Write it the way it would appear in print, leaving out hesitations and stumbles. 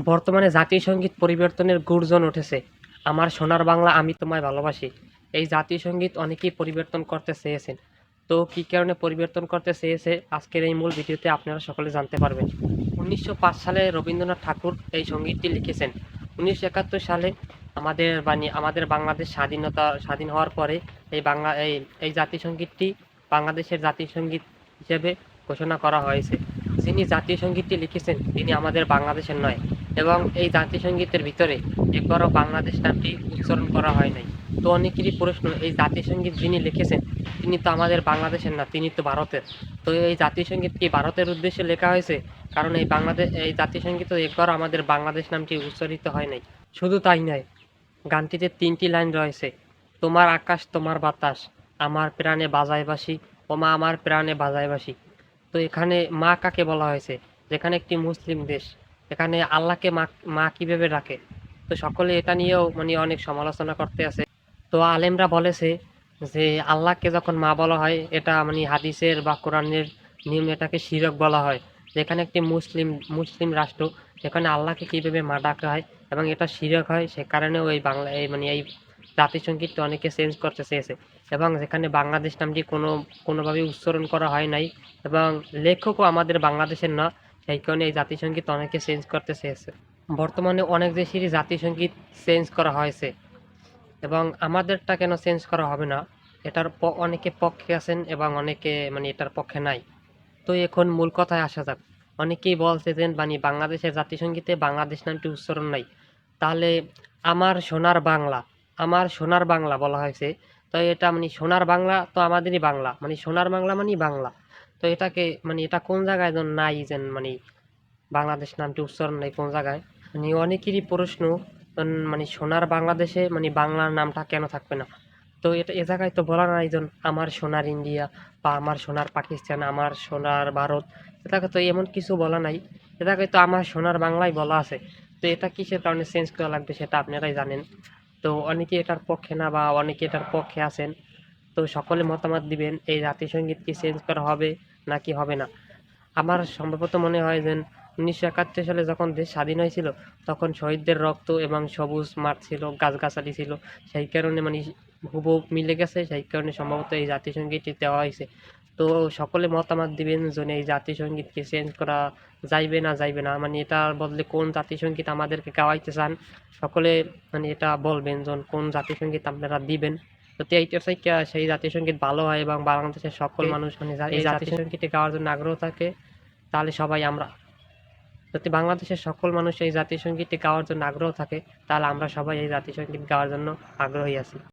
বর্তমানে জাতীয় সংগীত পরিবর্তনের গুঞ্জন উঠেছে। আমার সোনার বাংলা আমি তোমায় ভালোবাসি। এই জাতীয় সংগীত অনেকেই পরিবর্তন করতে চেয়েছেন। তো কী কারণে পরিবর্তন করতে চেয়েছে আজকের এই মূল ভিডিওতে আপনারা সকলে জানতে পারবেন। ১৯০৫ সালে রবীন্দ্রনাথ ঠাকুর এই সংগীতটি লিখেছেন। ১৯৭১ সালে আমাদের বাংলাদেশ স্বাধীন হওয়ার পরে এই জাতীয় সংগীতটি বাংলাদেশের জাতীয় সংগীত হিসেবে ঘোষণা করা হয়েছে। যিনি জাতীয় সংগীতটি লিখেছেন তিনি আমাদের বাংলাদেশের নয়, এবং এই জাতীয় সংগীতের ভিতরে একবারও বাংলাদেশ নামটি উচ্চারণ করা হয় নাই। তো অনেকেরই প্রশ্ন, এই জাতীয় সংগীত যিনি লিখেছেন তিনি তো আমাদের বাংলাদেশের না, তিনি তো ভারতের। তো এই জাতীয় সংগীত কি ভারতের উদ্দেশ্যে লেখা হয়েছে? কারণ এই জাতীয় সংগীত একবারও আমাদের বাংলাদেশ নামটি উচ্চারিত হয় নাই। শুধু তাই নয়, গানটিতে ৩টি লাইন রয়েছে। তোমার আকাশ তোমার বাতাস, আমার প্রাণে বাজায় বাঁশি, ওমা আমার প্রাণে বাজায় বাঁশি। তো এখানে মা কাকে বলা হয়েছে? যেখানে একটি মুসলিম দেশ, এখানে আল্লাহকে মা কিভাবে ডাকে? তো সকলে এটা নিয়েও অনেক সমালোচনা করতে আছে। তো আলেমরা বলেছে যে আল্লাহকে যখন মা বলা হয়, এটা হাদিসের বা কোরআনের নিয়ম, এটাকে শিরক বলা হয়। যেখানে একটি মুসলিম রাষ্ট্র, সেখানে আল্লাহকে কিভাবে মা ডাকা হয় এবং এটা শিরক হয়, সে কারণে ওই বাংলা এই জাতীয় সংগীতটা অনেকে চেঞ্জ করতে চেয়েছে। এবং যেখানে বাংলাদেশ নামটি কোনোভাবেই উচ্চারণ করা হয় নাই, এবং লেখকও আমাদের বাংলাদেশের না, সেই কারণে এই জাতীয় সংগীত অনেকে চেঞ্জ করতে চেয়েছে। বর্তমানে অনেক দেশেরই জাতীয় সংগীত চেঞ্জ করা হয়েছে, এবং আমাদেরটা কেন চেঞ্জ করা হবে না, এটার অনেকে পক্ষে আছেন এবং অনেকে এটার পক্ষে নাই। তো এখন মূল কথায় আসা যাক। অনেকেই বলছে যে বাংলাদেশের জাতীয় সংগীতে বাংলাদেশ নামটি উচ্চারণ নাই। তাহলে আমার সোনার বাংলা, আমার সোনার বাংলা বলা হয়েছে। তো এটা সোনার বাংলা তো আমাদেরই বাংলা, সোনার বাংলা বাংলা। তো এটাকে এটা কোন জায়গায় যেন নাই, যেন বাংলাদেশ নামটি উচ্চারণ নাই কোন জায়গায়। অনেকেরই প্রশ্ন, সোনার বাংলাদেশে বাংলার নামটা কেন থাকবে না? তো এ জায়গায় তো বলা নাই যেন আমার সোনার ইন্ডিয়া বা আমার সোনার পাকিস্তান, আমার সোনার ভারত, এটাকে তো এমন কিছু বলা নাই। এটাকে তো আমার সোনার বাংলায় বলা আছে। তো এটা কিসের কারণে চেঞ্জ করা লাগবে সেটা আপনারাই জানেন। তো অনেকে এটার পক্ষে না বা অনেকে এটার পক্ষে আছেন। তো সকলে মতামত দিবেন, এই জাতীয় সংগীত কি চেঞ্জ করা হবে নাকি হবে না। আমার সম্ভবত মনে হয় যে ১৯৭১ সালে যখন দেশ স্বাধীন হয়েছিল, তখন শহীদদের রক্ত এবং সবুজ মাঠ ছিল, গাছগাছালি ছিল, সেই কারণে হুবহু মিলে গেছে, সেই কারণে সম্ভবত এই জাতীয় সংগীতটি দেওয়া হয়েছে। তো সকলে মতামত দিবেন যে এই জাতীয় সংগীতকে চেঞ্জ করা যাইবে না যাইবে না, এটার বদলে কোন জাতীয় সংগীত আমাদেরকে গাওয়াইতে চান, সকলে এটা বলবেন যে কোন জাতীয় সংগীত আপনারা দিবেন। যদি এইটার থেকে সেই জাতীয় সংগীত ভালো হয় এবং বাংলাদেশের সকল মানুষ এই জাতীয় সংগীতটি গাওয়ার জন্য আগ্রহ থাকে, তাহলে যদি বাংলাদেশের সকল মানুষ এই জাতীয় সংগীতটি গাওয়ার জন্য আগ্রহ থাকে, তাহলে আমরা সবাই এই জাতীয় সংগীত গাওয়ার জন্য আগ্রহী আছি।